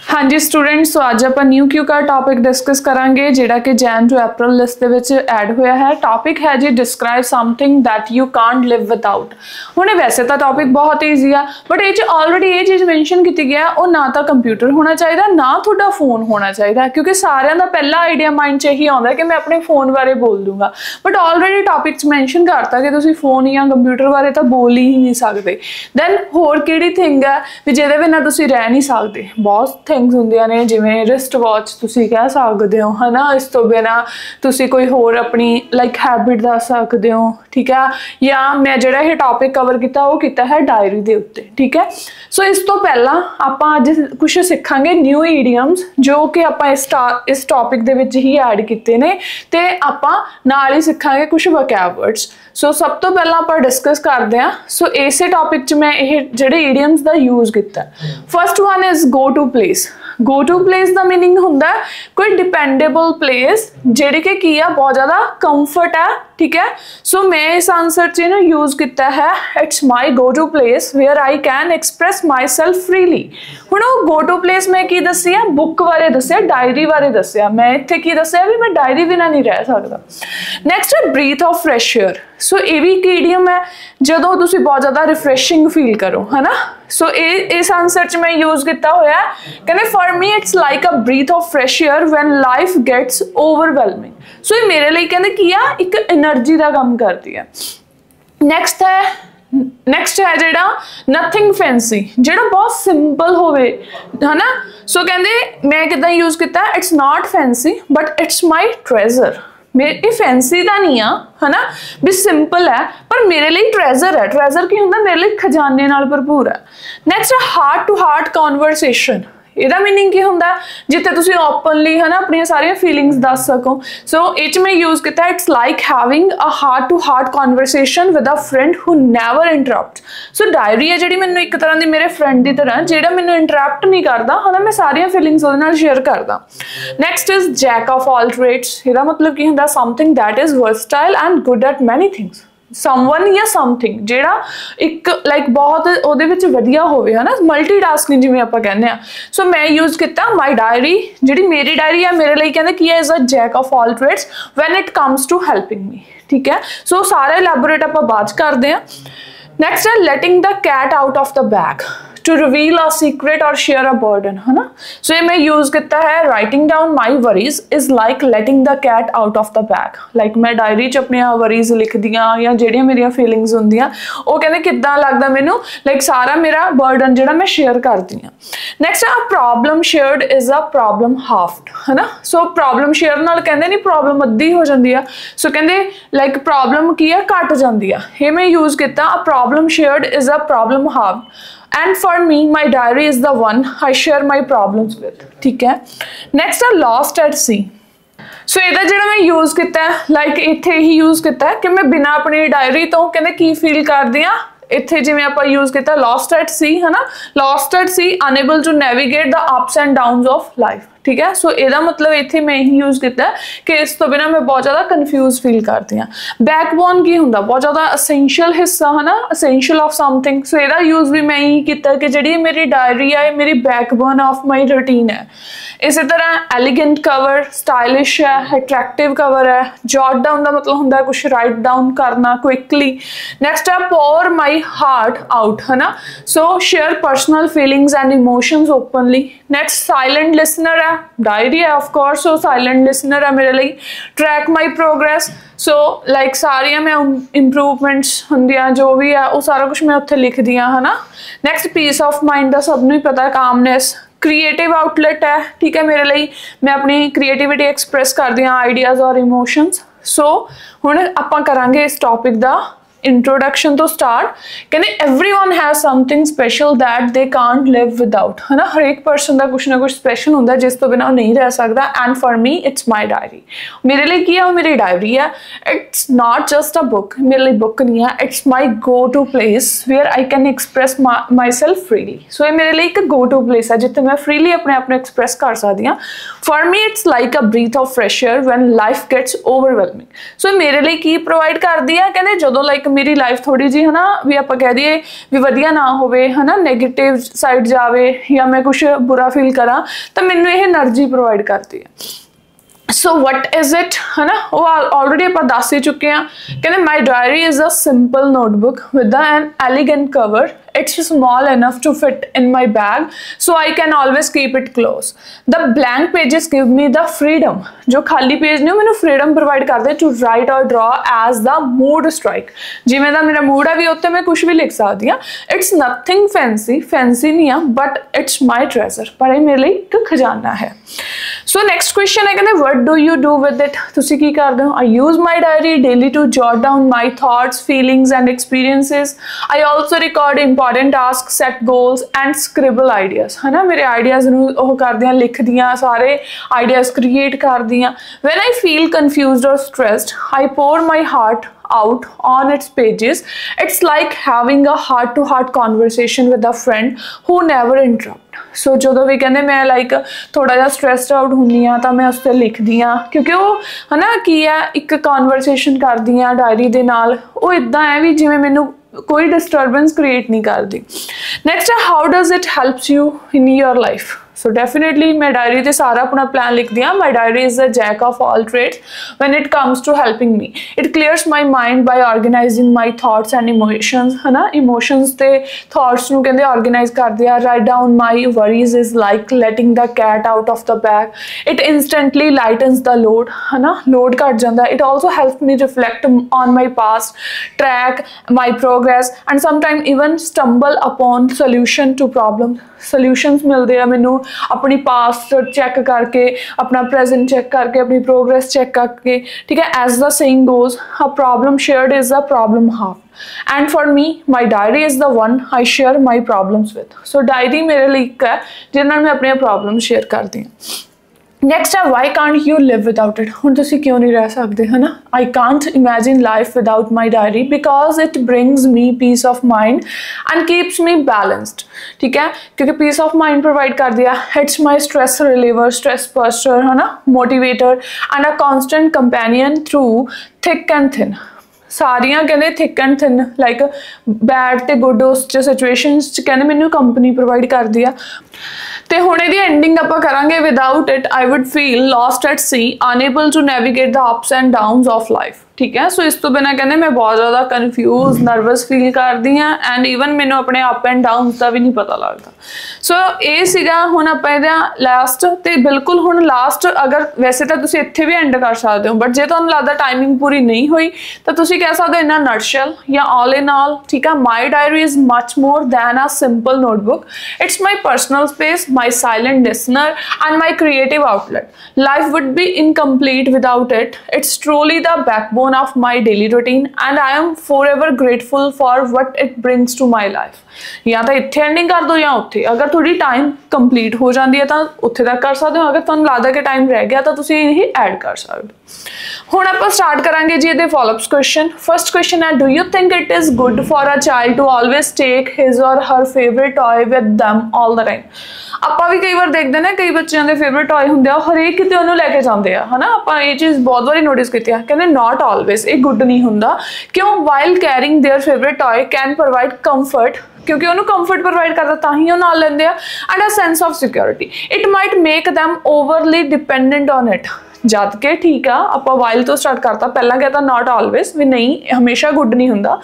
हाँ जी students, so अज आप न्यू क्यू का टॉपिक डिस्कस करांगे जिहड़ा कि जैन टू अप्रैल लिस्ट दे विच ऐड होया है। टॉपिक है जी describe something that you can't live without. हुणे वैसे तो टॉपिक बहुत ईजी आ, बट ये ऑलरेडी ये चीज़ मैंशन की गई है, ना तो कंप्यूटर होना चाहिए ना तुहाडा फोन होना चाहिए, क्योंकि सारिਆਂ ਦਾ पहला आइडिया माइंड 'ਚ ਇਹੀ आउंदा कि मैं अपने फोन बारे बोल दूंगा, बट ऑलरेडी टॉपिक 'ਚ मैंशन करता कि तुसीं फोन या कंप्यूटर बारे तो बोल ही नहीं सकते। दैन होर किहड़ी थिंग है भी जिहदे बिना तुसीं रह नहीं सकते। बहुत थिंग्स ਹੁੰਦੀਆਂ ਨੇ ਜਿਵੇਂ ਰਿਸਟ ਵਾਚ ਤੁਸੀਂ ਕਹਿ ਸਕਦੇ ਹੋ, ਹੈ ਨਾ। ਇਸ ਤੋਂ ਬਿਨਾਂ ਤੁਸੀਂ ਕੋਈ ਹੋਰ ਆਪਣੀ ਲਾਈਕ ਹੈਬਿਟ ਦੱਸ ਸਕਦੇ ਹੋ, ਠੀਕ ਹੈ। ਜਾਂ ਮੈਂ ਜਿਹੜਾ ਇਹ ਟੌਪਿਕ ਕਵਰ ਕੀਤਾ ਉਹ ਕੀਤਾ ਹੈ ਡਾਇਰੀ ਦੇ ਉੱਤੇ, ਠੀਕ ਹੈ। ਸੋ ਇਸ ਤੋਂ ਪਹਿਲਾਂ ਆਪਾਂ ਅੱਜ ਕੁਝ ਸਿੱਖਾਂਗੇ ਨਿਊ ਈਡੀਅਮਸ ਜੋ ਕਿ ਆਪਾਂ ਇਸ ਟੌਪਿਕ ਦੇ ਵਿੱਚ ਹੀ ਐਡ ਕੀਤੇ ਨੇ, ਤੇ ਆਪਾਂ ਨਾਲ ਹੀ ਸਿੱਖਾਂਗੇ ਕੁਝ ਵੋਕੈਬ ਵਰਡਸ। ਸੋ ਸਭ ਤੋਂ ਪਹਿਲਾਂ ਆਪਾਂ ਡਿਸਕਸ ਕਰਦੇ ਹਾਂ। ਸੋ ਇਸੇ ਟੌਪਿਕ 'ਚ ਮੈਂ ਇਹ ਜਿਹੜੇ ਈਡੀਅਮਸ ਦਾ ਯੂਜ਼ ਕੀਤਾ। First one is go to place. Go to place का मीनिंग होंदा कोई डिपेंडेबल प्लेस जिहड़ी कि की आ बहुत ज़्यादा कंफर्ट है, ठीक है। सो मैं इस आंसर च इहनूं यूज़ किया है it's my go to place where I can express myself freely. हुण वो गो टू प्लेस मैं की दस्सिया, बुक बारे दस्सिया, डायरी बारे दस्सिया। मैं इत्थे की दस्सिया भी मैं डायरी बिना नहीं रह सकता। नैक्सट है ब्रीथ ऑफ फ्रैश एयर। सो ये भी एक ईडियम है जदों तुसीं बहुत ज़्यादा रिफ्रैशिंग फील करो, है ना। सो इस आंसर च मैं यूज़ किया होया कहते for me it's like a breath of fresh air when life gets overwhelming. So ये मेरे लिए कहते की आ एक एनर्जी का काम करती है। नैक्सट है जिहड़ा नथिंग फैंसी, जिहड़ा बहुत सिंपल होवे, है ना। सो कहते मैं किदां यूज़ किया it's not fancy but it's my treasure. मेरे फैंसी का नहीं आ, है ना, भी सिंपल है पर मेरे लिए ट्रेजर है। ट्रेजर की होंदा मेरे लिए खजाने नाल भरपूर है। नैक्सट है हार्ट टू हार्ट कॉन्वरसेशन। ਇਹਦਾ मीनिंग की होंदा जिथे तुसीं ओपनली, है ना, अपनी सारिया फीलिंग्स दस सको। सो इच मैं यूज़ किया it's like having a heart to heart conversation with a friend who never interrupt. So diary है जिहड़ी मैनूं एक तरह की मेरे फ्रेंड की तरह जिहड़ा मैनूं इंटरप्ट नहीं करता, है ना। मैं सारिया फीलिंग्स उहदे नाल शेयर करदा। Next is jack of all trades. ਇਹਦਾ मतलब की होंदा something that is versatile and good at many things. Someone या समथिंग जिहड़ा एक लाइक बहुत ਉਹਦੇ ਵਿੱਚ ਵਧੀਆ ਹੋਵੇ, है ना, मल्टीटास्किंग जिवें ਆਪਾਂ ਕਹਿੰਦੇ ਆ। सो मैं यूज़ किया माई डायरी, जिहड़ी मेरी डायरी है मेरे लिए कहते की is a jack of all trades when it comes to helping me, ठीक है। सो सारा एलैबोरेट आप बाद करते हैं। नैक्सट है letting the cat out of the bag to reveal a secret और शेयर अ बर्डन, है ना। सो ये मैं यूज़ किया है writing down my worries is like letting the cat out of the bag. Like मैं diary च अपनी वरीज लिखदी हाँ या जिहड़ियां मेरियां फीलिंग्स होंदियां वो कहते किद्दां लगदा मैनूं, लाइक सारा मेरा बर्डन जिहड़ा मैं शेयर करदी हाँ। Next a problem shared is a problem halved, है ना। सो प्रॉब्लम शेयर नाल कहंदे नहीं प्रॉब्लम अद्धी हो जाती है। सो कहंदे लाइक प्रॉब्लम की है घट जाती है। ये मैं यूज़ किया अ problem shared is a problem halved and for me my diary is the one I share my problems with, ठीक है। next है lost at sea। सो ਇਹਦਾ ਜਿਹੜਾ मैं यूज़ किया लाइक ਇੱਥੇ ही यूज़ किया कि मैं बिना अपनी डायरी तो कहते की फील करदी हाँ। ਇੱਥੇ ਜਿਵੇਂ ਆਪਾਂ यूज़ किया lost at sea, है ना। lost at sea unable to navigate the ups and downs of life, ठीक है। सो ਇਹਦਾ मतलब ਇੱਥੇ मैं ही यूज़ किया कि इस तो बिना मैं बहुत ज़्यादा कन्फ्यूज फील करती हाँ। बैकबोन की होंदा बहुत ज़्यादा असेंशियल हिस्सा, है ना, असेंशियल ऑफ समथिंग। सो ਇਹਦਾ यूज़ भी मैं ही किया कि जी मेरी डायरी है मेरी बैकबोन ऑफ माई रूटीन है। इसी तरह एलिगेंट कवर स्टाइलिश है, अट्रैक्टिव कवर है। जॉट डाउन का मतलब होंदा कुछ राइट डाउन करना क्विकली। नैक्सट है पोर माई हार्ट आउट, है ना। सो share personal feelings and emotions openly. Next silent listener है, डायरी है of course, so silent listener है मेरे लिए। Track my progress. So like सारिया मैं इंप्रूवमेंट्स होंदियां जो भी है वो सारा कुछ मैं उत्थे लिखदी हाँ, है ना। नैक्सट पीस ऑफ माइंड का सबनूं ही पता है, कामनेस। क्रिएटिव आउटलेट है, ठीक है, मेरे लिए मैं अपनी क्रिएटिविटी एक्सप्रैस करदी हाँ, आइडियाज़ और इमोशंस। सो हुण आपां करांगे इस टॉपिक का इंट्रोडक्शन तो स्टार्ट। कहते everyone has something special that they can't live without, है ना। हर एक पर्सन का कुछ ना कुछ स्पेशल होंदा जिस तो बिना वो नहीं रह सकता। And for me it's my diary. मेरे लिए की है वो मेरी डायरी है। It's not just a book, मेरे लिए बुक नहीं है, it's my go to place where I can express myself freely. So ये मेरे लिए एक गो टू प्लेस है जिथे मैं फ्रीली अपने आप को एक्सप्रैस कर सकती हाँ। For me it's like a breath of fresh air when life gets overwhelming. So मेरे लिए की प्रोवाइड करती है, कहते जो लाइक मेरी लाइफ थोड़ी जी है ना भी आप कह दिए भी वधिया ना होवे है ना नैगेटिव साइड जावे या मैं कुछ बुरा फील करा तो मैनू ये एनर्जी प्रोवाइड करती है। सो वट इज़ इट है ना वो ऑलरेडी आप दस ही चुके हैं। कहते my diary is a simple notebook with an elegant cover, it's small enough to fit in my bag so I can always keep it close. The blank pages give me the freedom, जो खाली page ने मैंने freedom provide करते to write or draw as the mood strike। जिवें दा मेरा mood है भी उत्ते मैं कुछ भी लिख सकती हाँ। It's nothing fancy नहीं है but it's my treasure, पर ये मेरे लिए एक खजाना है। So next question है कहते what do you do with it? तुसी की करदे हो? I use my diary daily to jot down my thoughts, feelings and experiences. I also record important tasks, set goals and scribble ideas है ना मेरे ideas नू ओह कर दियां लिख दियां सारे ideas create कर दियां। When I feel confused or stressed, I pour my heart out on its pages. It's like having a heart-to-heart conversation with a friend who never interrupt. सो जो भी कहते मैं लाइक थोड़ा जिहा स्ट्रैसड आउट हुंदी हाँ तो मैं उस पर लिखदी हाँ क्योंकि वो है ना की है एक कॉन्वरसेशन करदी हाँ डायरी दे नाल वो इदां है भी जिवें मैनू कोई डिस्टर्बेंस क्रिएट नहीं करती। नैक्सट है how does it helps you in your life. So definitely मैं डायरी से सारा अपना प्लान लिख दिया। My diary is a jack of all trades when it comes to helping me. It clears my mind by organising my thoughts and emotions है ना emotions ते thoughts नू कहते ऑर्गेनाइज कर दिया। Write down my worries is like letting the cat out of the bag. It instantly lightens the load है ना load घट जाता है। It also help me reflect on my past, track my progress and sometime even stumble upon solution to problem. Solutions मिलते हैं मैनू अपनी past check करके अपना प्रेजेंट चेक करके अपनी प्रोग्रेस चेक करके ठीक है। As the saying goes a problem shared is a problem half and for me my diary is the one I share my problems with. So diary मेरे लिए एक है जिन्हें मैं अपने प्रॉब्लम शेयर करती हूँ। नैक्सट है why can't you live without it. हुण तुसीं क्यों नहीं रह सकते है ना। I can't imagine life without my diary because it brings me peace of mind and keeps me balanced ठीक है क्योंकि पीस ऑफ माइंड प्रोवाइड कर दिया। It's my stress reliever, stress buster है ना motivator and a constant companion through thick and thin. सारियां कहते thick and thin like bad ते गुड उस सिचुएशनस च कहते मैनू कंपनी प्रोवाइड कर दिया। तो हुण इहदी एंडिंग आपां करांगे without it I would feel lost at sea unable to navigate the ups and downs of life ठीक है। सो इस तो बिना कहते मैं बहुत ज़्यादा कन्फ्यूज नर्वस फील करती हाँ एंड ईवन मैनू अपने अप एंड डाउन्स का भी नहीं पता लगता। सो ये सीगा हुण आपां इहदा लास्ट ते बिल्कुल हुण लास्ट अगर वैसे तो तुसीं इत्थे भी एंड कर सकते हो बट जे तुहानूं लगदा टाइमिंग पूरी नहीं हुई तो तुसीं कह सकते हो इन अ नटशेल या ऑल इन ऑल ठीक है। माई diary is much more than a simple notebook. It's my personal space, my silent listener and my creative outlet. Life would be incomplete without it. It's truly the backbone of my daily routine and I am forever grateful for what it brings to my life। या तो इत्थे ending कर दो या उत्थे अगर थोड़ी time complete हो जाती है तो उत्थे तक कर सकते हो। अगर तुहानूं लगदा कि टाइम रह गया तो तुसीं ये ऐड कर सकते हो। हुण आपां स्टार्ट करांगे जी इहदे फॉलोअप्स क्वेश्चन। फर्स्ट क्वेश्चन है do you think it is good for a child to always take his or her favourite toy with them all the time. ਆਪਾਂ भी कई बार देखते हैं कई बच्चों के फेवरेट टॉय होंगे हरेक किते उन्होंने लैके जाते हैं है ना। आप ये चीज़ बहुत बारी नोटिस की है कहते नॉट ऑलवेज ये गुड नहीं होंगे क्यों। While carrying their favourite toy can provide comfort क्योंकि उन्होंने कंफर्ट प्रोवाइड करता तां ही वो नाल लैंदे आ and a sense of security. It might make them overly dependent on it. जद के ठीक आ आप वाइल तो स्टार्ट करता पहला कहता नॉट ऑलवेज भी नहीं हमेशा गुड नहीं होंगे।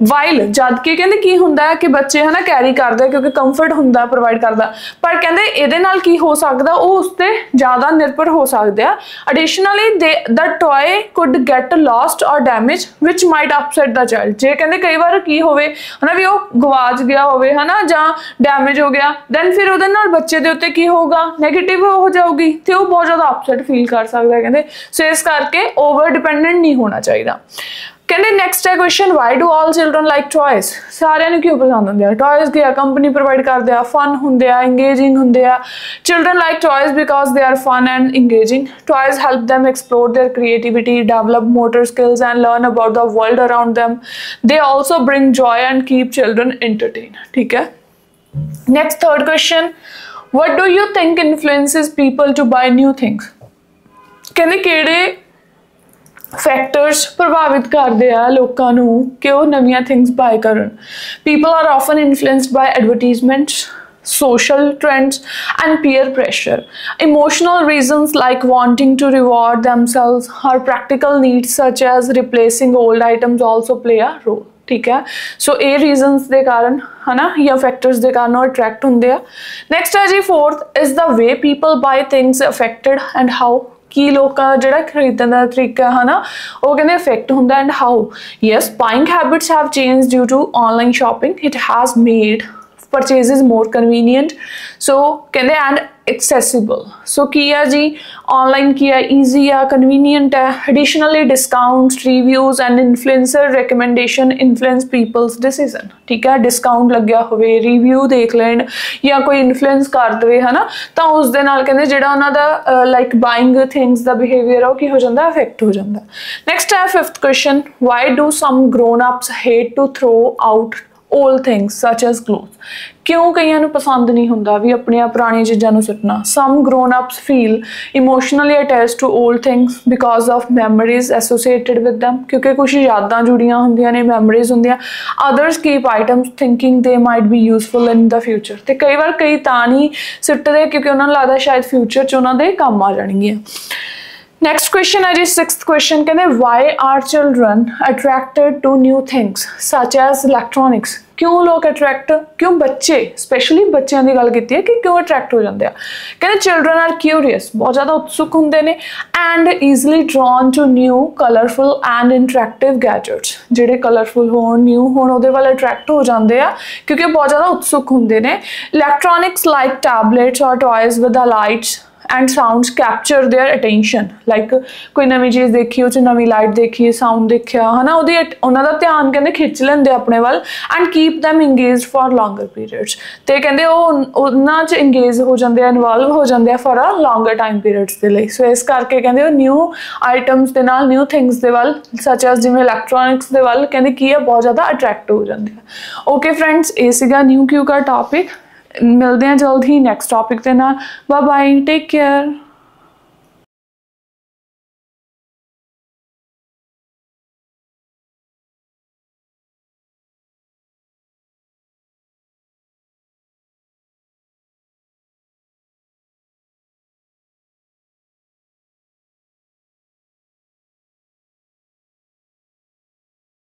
वाइल जद के कहते की होंगे कि बच्चे है ना कैरी करते क्योंकि कंफर्ट होंगे प्रोवाइड करता पर कहते ये नाल की हो सकता वो उस पर ज़्यादा निर्भर हो सकते हैं। Additionally the toy could get lost or damage which might upset the child. जे कहते कई बार की होवे है ना भी वो गवाच गया होवे है ना जां डैमेज हो गया दैन फिर उहदे नाल बच्चे दे उत्ते की होगा नैगेटिव हो जाऊगी तो वो बहुत ज़्यादा अपसेट फील कर सकता है कहते। सो इस करके ओवर डिपेंडेंट नहीं होना चाहिए। कहते नैक्सट है question why do all children like toys. सारे क्यों पसंद होंगे टॉयज की कंपनी प्रोवाइड करते हैं फन होंगे इंगेजिंग होंगे। Children like toys because they are fun and engaging. Toys help them explore their creativity, develop motor skills and learn about the world around them. They also bring joy and keep children entertain ठीक है। Next third question what do you think influences people to buy new things. कहते किहड़े factors ਪ੍ਰਭਾਵਿਤ ਕਰਦੇ ਆ ਲੋਕਾਂ ਨੂੰ ਕਿ ਉਹ ਨਵੀਆਂ ਥਿੰਗਸ ਬਾਏ ਕਰਨ। People are often influenced by advertisements, social trends and peer pressure. Emotional reasons like wanting to reward themselves or practical needs such as replacing old items also play a role। ठीक है, सो ये reasons के कारण है ना या factors के कारण अट्रैक्ट होंगे आ। नैक्सट है जी fourth is the way people buy things affected and how की लोग जो खरीदने का तरीका है ना वो कहते इफेक्ट होंगे and how. Yes, buying habits have change due to online shopping, it has made purchases more convenient, so कहते and accessible। so की है जी ऑनलाइन की है easy है convenient है। additionally discounts, reviews and influencer recommendation influence people's decision। ठीक है, discount लग्या होवे, रिव्यू देख लैन या कोई इन्फ्लुएंस कर दे है ना तो उस दे नाल कहते जिहड़ा उन्हां दा लाइक बाइंग थिंग्स दा बिहेवियर है की हो जाता अफेक्ट हो जाता। नैक्सट है fifth question, why do some grown ups hate to throw out old things such as cloth. क्यों कईयां नूं पसंद नहीं हुंदा भी अपनियां पुरानी चीज़ां नूं सुट्टना। Some grown ups feel emotionally attached to old things because of memories associated with them, क्योंकि कुछ यादां जुड़ियां हुंदियां ने, मैमरीज हुंदियां। Others keep items thinking they might be useful in the future, तो कई बार कई तां नहीं सुट्टदे क्योंकि उन्हां नूं लगदा शायद फ्यूचर च उन्हां दे काम आ जाणगियां। नैक्सट क्वेश्चन है जी सिक्स्थ क्वेश्चन, कहते why are children attracted to new things such as electronics. क्यों लोग अट्रैक्ट, क्यों बच्चे स्पैशली बच्चों की गल की है कि क्यों अट्रैक्ट हो जाते हैं। कहते चिल्ड्रन आर क्यूरीअस, बहुत ज़्यादा उत्सुक होंगे ने and easily drawn to new colourful and interactive gadgets. जिहड़े कलरफुल हो न्यू हो उहदे वाल अट्रैक्ट हो जाते हैं क्योंकि बहुत ज़्यादा उत्सुक होंगे ने। इलैक्ट्रॉनिक्स लाइक टैबलेट्स और toys with the lights and sounds capture their attention. Like कोई नवी चीज़ देखी उस नवी लाइट देखी साउंड देखा है ना उन्होंने ध्यान कहते खिंच लेंगे अपने वाल and keep them engage for longer periods. तो कहते उन्होंने इंगेज हो जाते इनवॉल्व हो जाते for a longer time periods के लिए। सो इस करके कहते न्यू आइटम्स के नाल न्यू थिंग्स के वाल सच एज जिमें इलैक्ट्रॉनिक्स के वाल कहते की है बहुत ज़्यादा अट्रैक्ट हो जाते हैं। ओके फ्रेंड्स, ये सीगा न्यू क्यू का टॉपिक। मिलते हैं जल्द ही नैक्सट टॉपिक के नाल। Bye bye, take care.